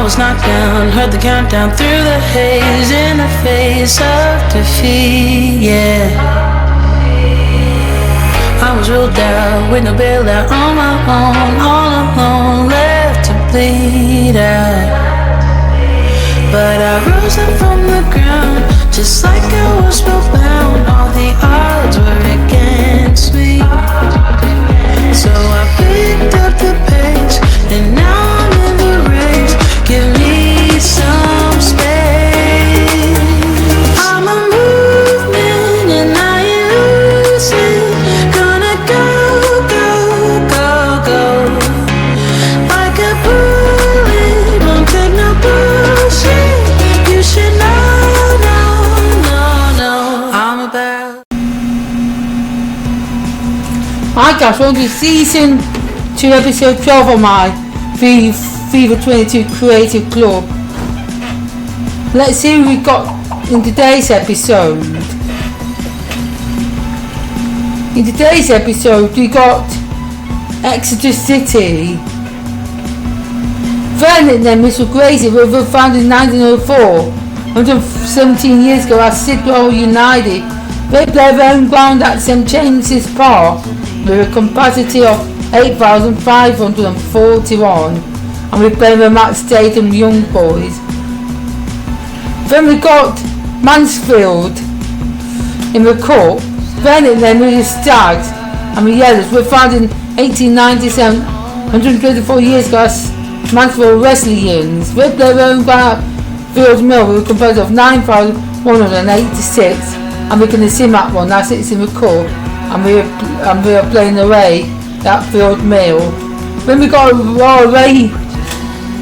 I was knocked down, heard the countdown through the haze in the face of defeat, yeah. I was ruled out with no bailout on my own, all alone, left to bleed out. But I rose up from the ground, just like I was spellbound. All the odds were against me, so I picked up the pace, and now I'm in the race. Give me some space. I'm a movement and I ain't losing. Gonna go, go, go, go. Like a bullet, won't take no bullshit. You should know, no, I'm about. Hi guys, welcome to season 2 episode 12 of my FIFA 22 Creative Club. Let's see who we got in today's episode. In today's episode we got Exeter City. Their nickname is Crazy, were founded in 1904, 117 years ago as Sidwell United. They play their own ground at St James's Park with a capacity of 8,541, and we play them at Stadium Young Boys. Then we got Mansfield in the cup. Their nickname is the Stags, and the Yellows were founded in 1897, 124 years ago as Mansfield Wesleyans. They play their own ground at Field Mill with a capacity of 9,186, and we're going to see that one as it's in the cup, and we are playing away at Field Mill. Then we got a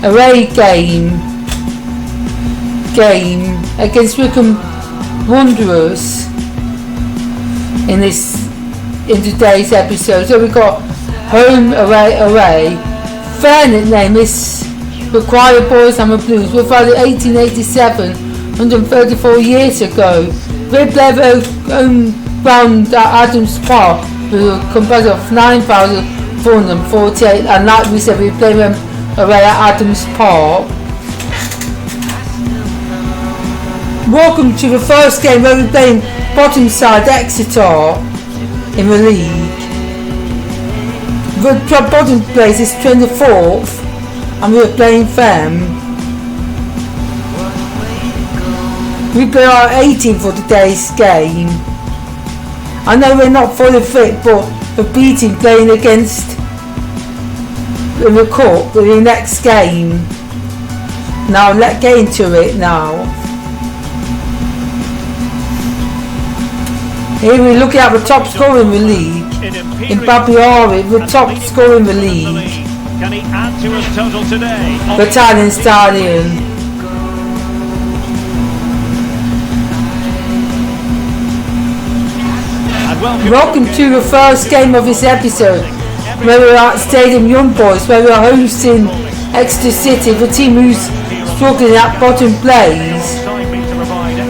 away game against Wickham Wanderers in today's episode. So we got home away. Their nickname is the Choir Boys and the Blues. We're founded in 1887, 134 years ago. They play their own ground at Adams Park with a capacity of 9,448, and like we said, we play them away at Adams Park. Welcome to the first game where we're playing bottom side Exeter in the league. The bottom place is 24th, and we're playing them. We play our 18th for today's game. I know we're not fully fit, but we're beating playing against in the cup in the next game. Now let's get into it now. Here we're looking at the top scorer in the league. In Babiari, the top scorer in the league. Can he add to his total today? The Italian Stallion. Welcome to the first game of this episode, where we're at Stadium Young Boys, where we're hosting Exeter City, the team who's struggling at bottom place.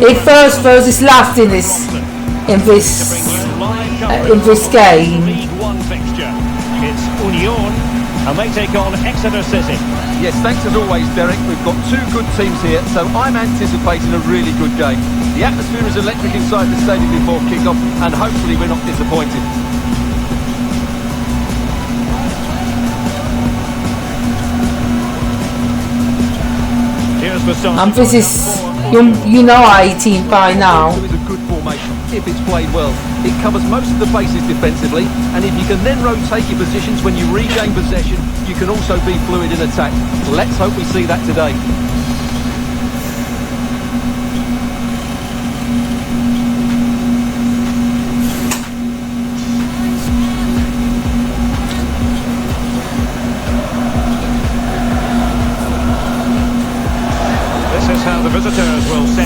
It first versus last in this game. It's Union, and they take on Exeter City. Yes, thanks as always, Derek. We've got two good teams here, so I'm anticipating a really good game. The atmosphere is electric inside the stadium before kick-off, and hopefully we're not disappointed. Here's the start. And this is, you know our 18 by now. It's a good formation if it's played well. It covers most of the bases defensively, and if you can then rotate your positions when you regain possession, you can also be fluid in attack. Let's hope we see that today.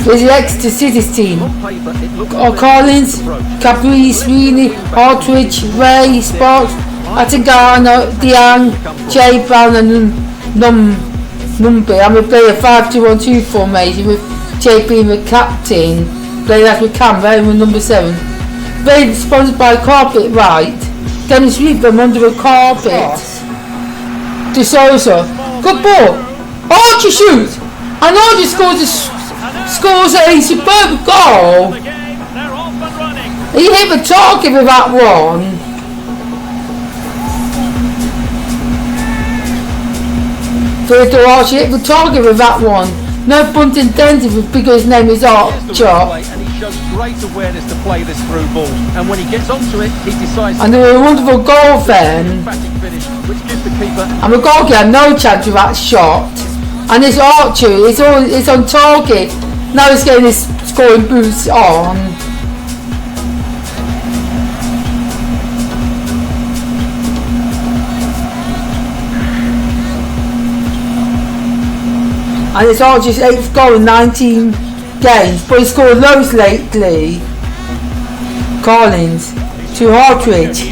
This is Exeter City's team. Collins, Capri, Sweeney, Hartwich, Ray, Sparks, Atagano, Diang, J. Brown and Numby. And we play a 5-2-1-2 formation with JP the captain. Play that with Cam, with number 7. Very sponsored by Carpet Right. Then sweep them under the carpet. De Souza. Good ball. Archie shoots, and Archie scores a superb goal. He hit the target with that one. Theodore Archie hit the target with that one. No pun intended because his name is Archer. And he shows great awareness to play this through ball. And when he gets onto it, he decides. And there was a wonderful goal then. Finish, which gives the keeper. And the goalkeeper had no chance with that shot. And this Archer is on target. Now he's getting his scoring boots on. And it's Archer's 8th goal in 19 games, but he scored loads lately. Collins to Hartridge.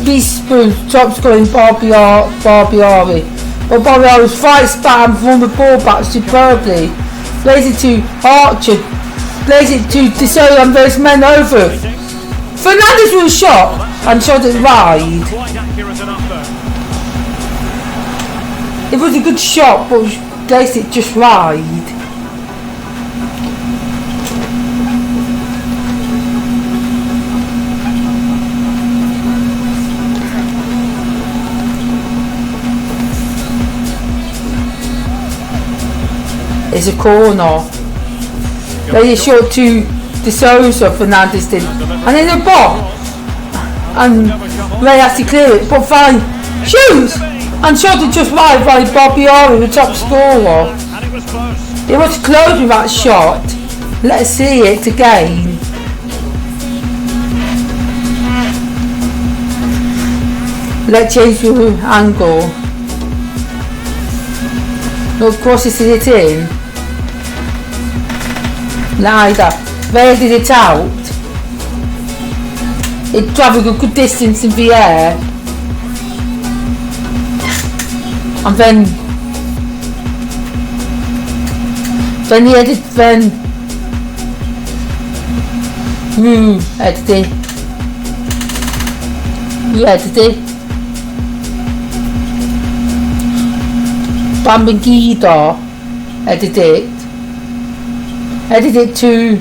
Beast-Spoon, top scoring Barbiari. But Barbiari's fight spat and won the ball back superbly. Plays it to Archer. Plays it to DeSoto and those men over. Fernandez with a shot and shot it wide. It was a good shot, but placed it just wide. It's a corner. They just shot to DeSoto, Fernandez did. And in the box. And Ray has to clear it, but fine. Shoots! And shot it just wide by Barbiari, the top scorer. It was close with that shot. Let's see it again. Let's change the angle. Look, crosses it in. Neither. Where did it out? It travelled a good distance in the air. And then he edited, edited. Bambangida edited to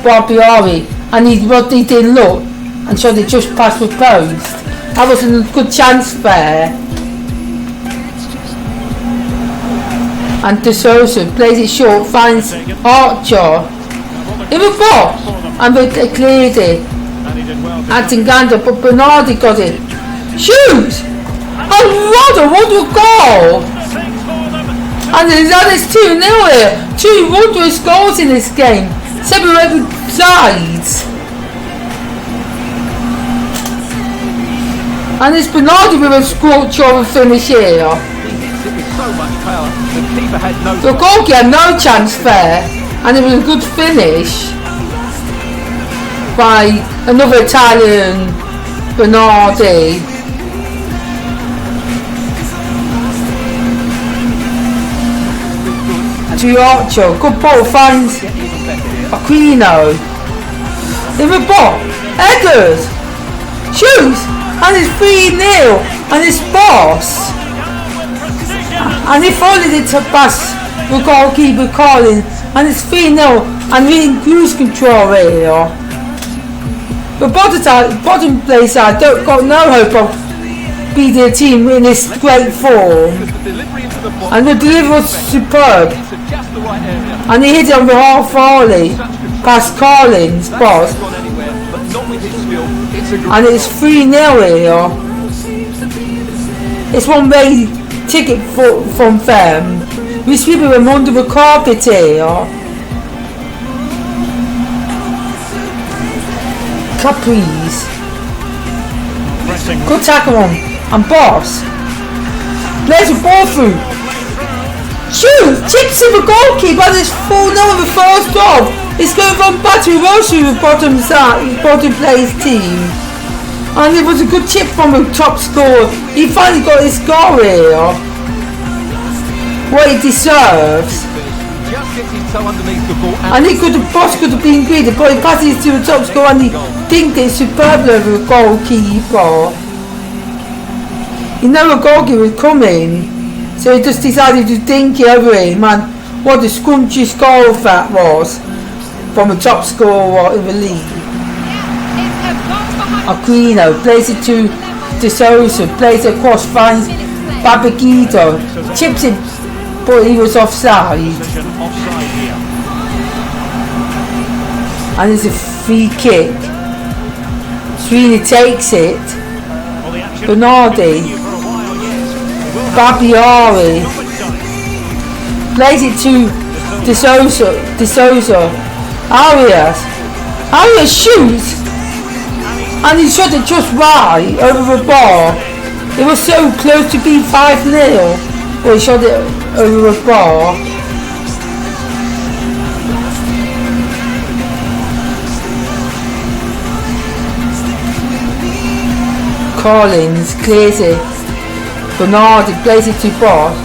Barbiari, and he didn't look and shot it just past the post. That wasn't a good chance there. And DeSoto plays it short, finds Archer in the box, and they cleared it. Antinganda, but Bernardi got it. Shoots! Oh, what a goal! And it's 2-0 here. 2 wondrous goals in this game. Separated sides. And it's Bernardi with a scorcher of a finish here. The goalkeeper had no chance there, and it was a good finish by another Italian, Bernardi. To Archer, good ball, finds Aquino in the box. Eggers shoots, and it's 3-0, and it's Boss. And he followed it to pass the goalkeeper Collins, and it's 3-0, and we're in cruise control here. The bottom place side got no hope of beating a team in this great form. And the delivery was superb. And he hit it on the half volley past Collins, Boss. And it's 3-0 here. It's one way ticket from them. We sweeping them under the carpet here. Caprice. Good tackle on. And Boss. Plays the ball through. Shoot! Chips in the goalkeeper, and it's 4-0 in the first half. It's going from Battery Roshi with bottom place team. And it was a good chip from the top scorer. He finally got his goal here. What he deserves. And Boss could have been greedy, but he passes to the top scorer and he dinked it superbly over the goalkeeper. You know a goalkeeper was coming. So he just decided to dink it over him, and what a scrumptious goal that was from a top scorer in the league. Aquino plays it to De Sousa, plays it across, finds Babagida, chips it, but he was offside. And it's a free kick. Sweeney takes it. Bernardi, Babiari plays it to De Sousa. Arias shoots, and he shot it just right over the bar. It was so close to being 5-0, but he shot it over the bar. Collins clears it. Bernardi plays it to Boss.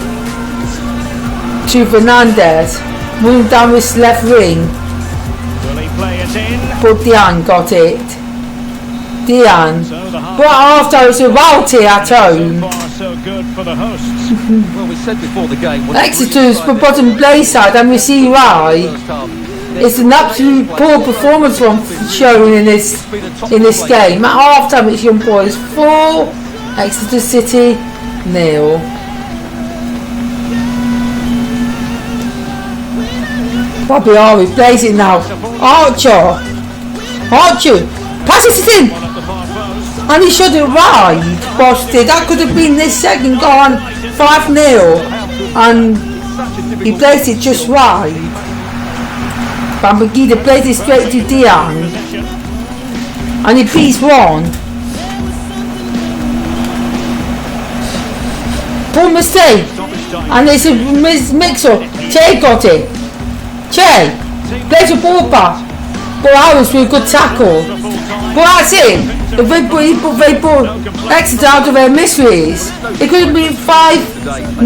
To Fernandez. Moving down this left wing. Will he play it in? But Diane got it. Diane. But after it's a Walty at home. So far, so good for the hosts. Well, we said before the game. Exeter's bottom play side, and we see why. It's an absolute poor performance from showing in this game. At half time it's Young Boys 4, Exeter City 0. Bobby plays it now. Archer passes it in, and he shot it wide. Busted. That could have been this second gone 5-0, and he plays it just wide. Bambagida plays it straight to Diang, and he beats one. Poor mistake, and it's a mix-up. Che got it. Che plays a ball back, but Harris with a good tackle. But that's it. If they put Exeter out of their miseries, it could have been 5-0,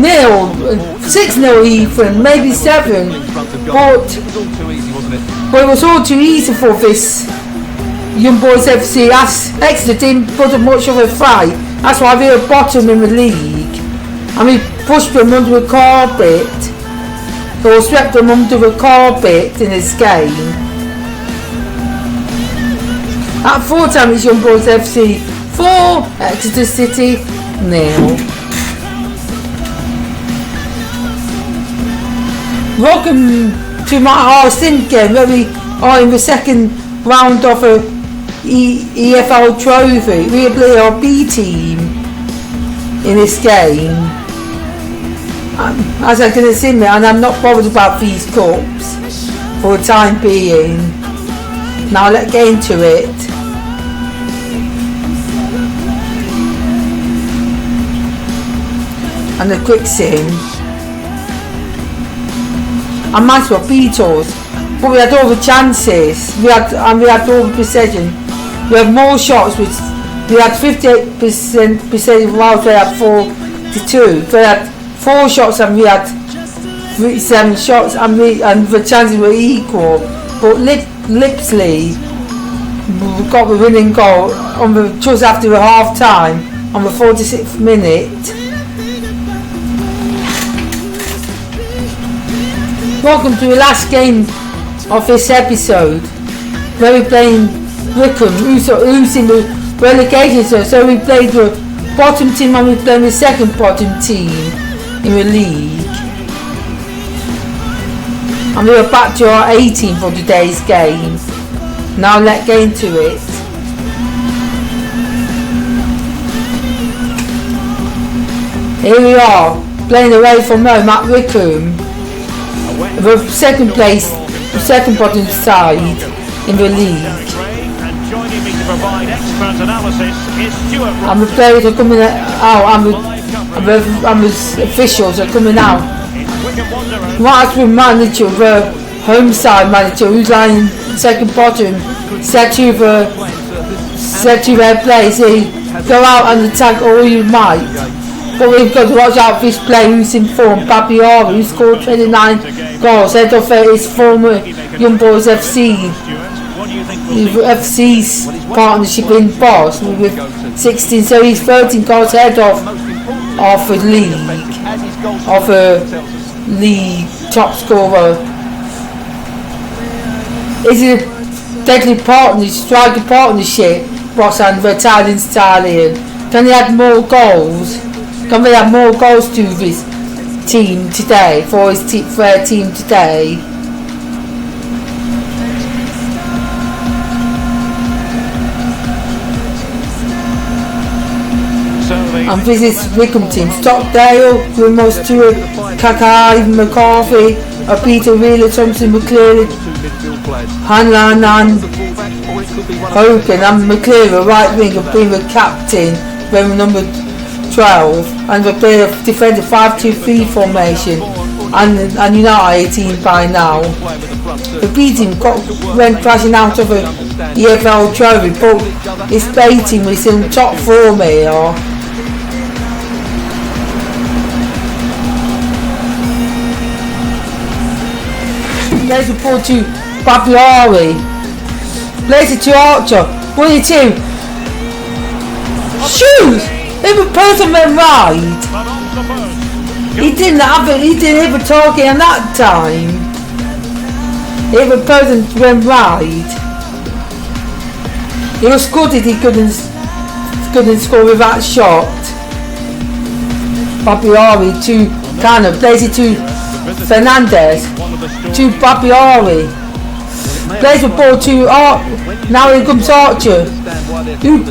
6-0 even, maybe 7. But it was all too easy for this Young Boys FC. As Exeter didn't put up much of a fight, that's why they were bottom in the league. And we pushed them under the carpet, or swept them under the carpet in this game. At full time it's Young Boys FC 4, Exeter City 0. Welcome to my Sim game, where we are in the second round of a EFL trophy. We play our B team in this game. As I can see, and I'm not bothered about these cups for the time being. Now let's get into it. And a quick sim. And Maxwell beat us, but we had all the chances. We had all the possession. We had more shots, which we had 58% possession, while they had 42. They had 4 shots and we had 37 shots, and the chances were equal. But Lipsley got the winning goal just after the half time on the 46th minute. Welcome to the last game of this episode, where we're playing Wickham, who's in the relegation zone. So we played the bottom team and we're playing the second bottom team in the league. And we are back to our 18 for today's game. Now let's get into it. Here we are, playing away from home at Wickham. The second bottom side in the league. And the players are coming out, and the officials are coming out. Right with manager, the home side manager, who's lying second bottom, said to their players, go out and attack all you might. But we've got to watch out for this player who's in form, Babiara, who scored 29 goals, head of his former Young Boys FC's partnership in Boss with 16, so he's 13 goals ahead of the league. of a league top scorer. Is a deadly partnership, striker partnership, Ross and the Italian stallion. Can he add more goals? Can they add more goals to this team today, for their team today? And this is Wickham team. Stockdale, Ramos, Stewart, Kaká, McCarthy, Peter Wheeler, Thompson, McCleary, Hanlan and Hogan and McCleary, right winger, being the captain, wearing number 12, and the player defended 5-2-3 formation, and United 18 by now. The beating went crashing out of the EFL trophy, but it's baiting with some top form here. There's a ball to Babiari. Later to Archer. 1-2. Shoot! If a person went right. He didn't hit the target on that time. If a person went right. It was good that he couldn't score with that shot. Babiari to Cano. Plays it to Fernandez. To Babiari. Plays the ball to now here comes Archer. Who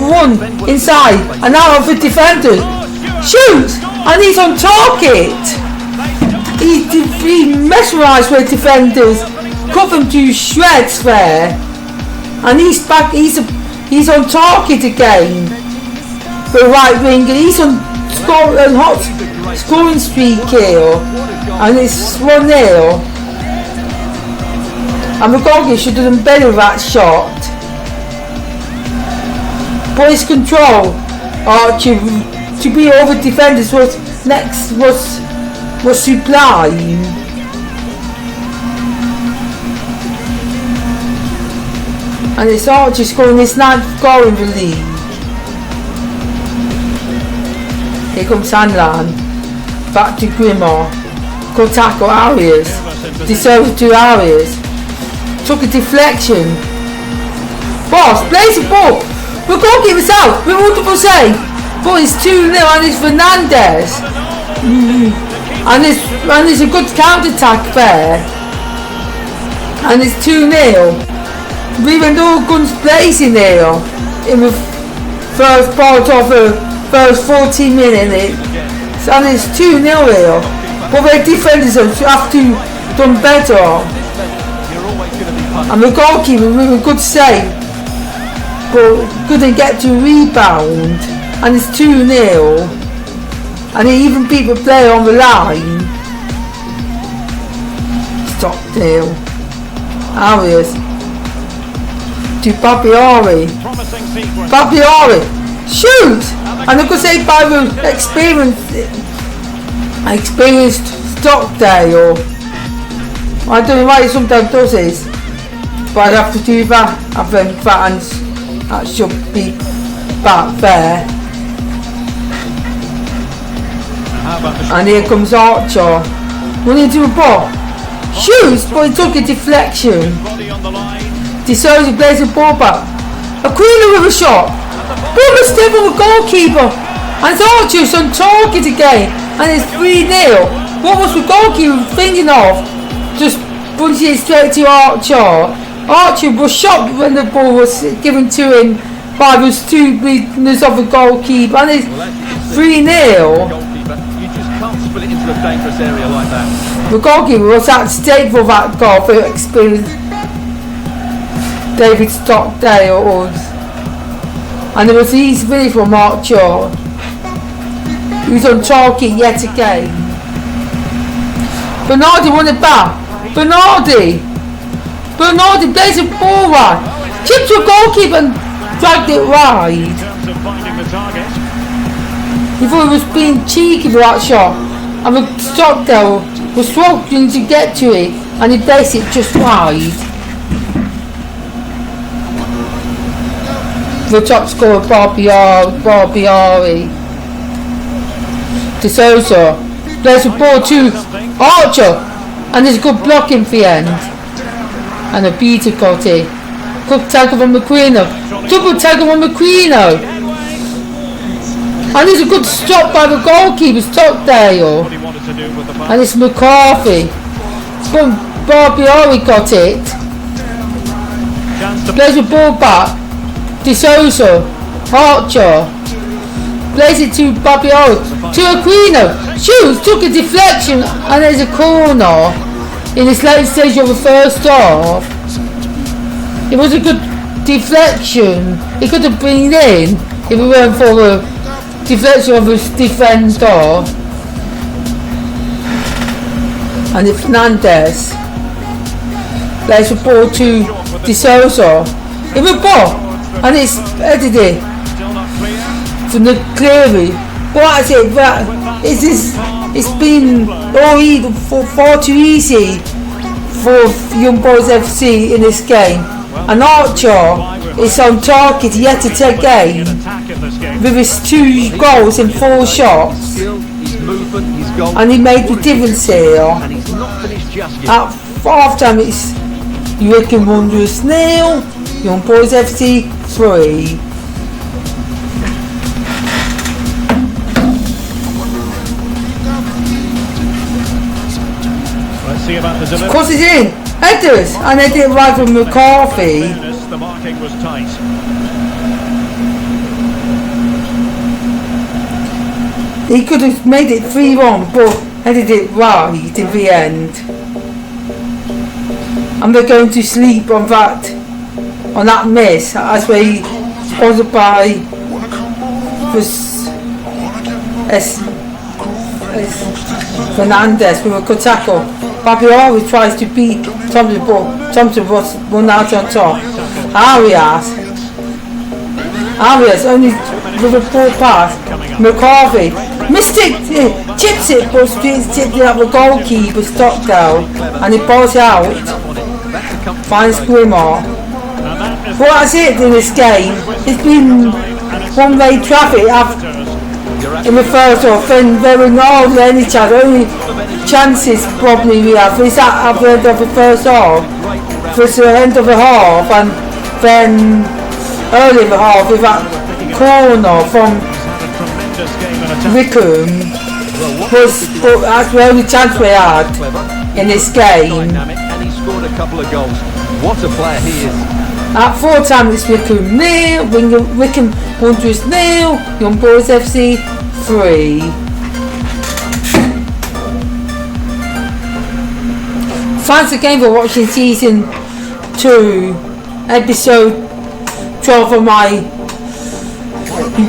won inside, and now of the defenders. Shoots! And he's on target. He mesmerised with defenders. Cut them to shreds there. And he's back, he's on target again. The right winger, he's on hot scoring streak here. And it's 1-0. And McGoggin should have done better with that shot. Boys control. To be over defenders was sublime. And it's Archie scoring his 9th goal in the league. Here comes Hanlan. Back to Grimmer. Good tackle, Arias. Deserved 2 Arias. Took a deflection. Boss, plays the ball. We're going to give us out. We're multiple save. But it's 2-0 and it's Fernandez. And it's a good counter attack there. And it's 2-0. We went all guns blazing here in the first part of the first 40 minutes. And it's 2-0 here. But their defenders have to done better. And the goalkeeper with a good save, but couldn't get to rebound. And it's 2-0. And he even beat the player on the line. Stockdale. Arias. To Babiari. Babiari. Shoot! And a good save by the experienced Stockdale. I don't know why he sometimes does this. But I'd have to do that. I think that should be back there. And here comes Archer. Running to a ball. Shoots, but he took a deflection. Decides he plays the ball back. Aquila with a shot. Big mistake from the goalkeeper. And it's Archer's on target again. And it's 3-0. What was the goalkeeper thinking of? Just punching it straight to Archer. Archer was shocked when the ball was given to him by the stupidness of the goalkeeper. And it's 3-0. You just can't split it into a dangerous area like that. The goalkeeper was at stake for that goal for experience. David Stockdale. And it was easy finish from Archer. He was on target yet again. Bernardi won it back. Bernardi plays a ball right. Chipped to a goalkeeper and dragged it wide. He thought he was being cheeky for that shot. And the Stockdale was struggling to get to it. And he placed it just wide. The top scorer Barbiari. De Souza There's a ball to Archer, and there's a good blocking for the end. And a beater got it. Good tackle from McQueeno. Double tackle from McQueeno. And there's a good stop by the goalkeeper, Stockdale. And it's McCarthy. But Barbieri got it. There's a ball back. De Souza. Archer. Plays it to Barbieri. To Aquino. Shoots, took a deflection, and there's a corner in this late stage of the first half. It was a good deflection. It could have been in if it weren't for the deflection of his defender. And it's Fernandez. There's a ball to De Souza. It's a ball, and it's edited from the Cleary. What is it? It's been far too easy for Young Boys FC in this game. And Archer is on target yet to take game with his 2 goals in 4 shots. And he made the difference here. At half time it's Wigan Wanderers 0, Young Boys FC 3. Of course it's in! Headers! And they did it right from McCarthy. The marking was tight. He could have made it 3-1, but headed it right in the end. And we're going to sleep on that miss, as we sponsored by Fernandez with a good tackle. Barbieri tries to beat Thompson, but Thompson was run out on top. Arias only with a poor pass. McCarthy missed it, chips it, but tipped it at the goalkeeper Stockdale, and he balls out. Finds Grimmer. Well, that's it in this game. It's been one-way traffic in the first half, and there were no any chance. Only chances probably we have is at the end of the first half. It's the end of the half, and then early in the half with that corner from Wickham. That's the only chance we had in this game. And he scored a couple of goals. What a player he is. At 4 times it's Wickham 0, Wickham Wanderers 0, Young Boys FC 3. Thanks again for watching season 2, episode 12 of my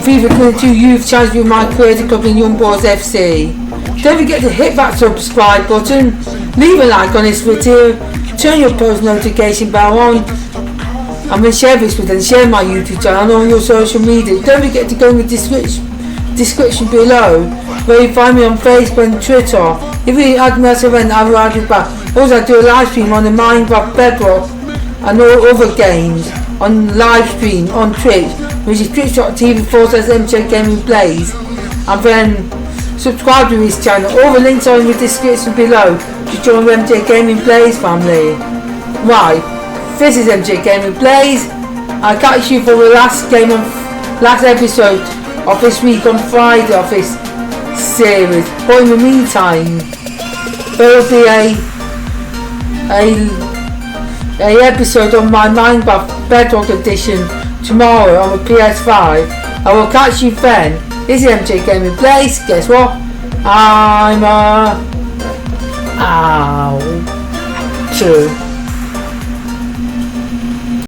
FIFA 22 Youth Challenge with my creative club in Young Boys FC. Don't forget to hit that subscribe button, leave a like on this video, turn your post notification bell on, and then share this with them, share my YouTube channel on your social media. Don't forget to go in the description below where you find me on Facebook and Twitter. If you add me as a friend, I will add you back. Also, I do a live stream on the Minecraft Bedrock and all other games on live stream on Twitch, which is twitch.tv/MJGamingPlays, and then subscribe to this channel. All the links are in the description below to join the MJGamingPlays family. Right, this is MJGamingPlays. I'll catch you for the last episode of this week on Friday of this series. But in the meantime, there will be a episode of my Minecraft Bedrock edition tomorrow on the PS5. I will catch you then. This is MJGamingPlays. Guess what? I'm out.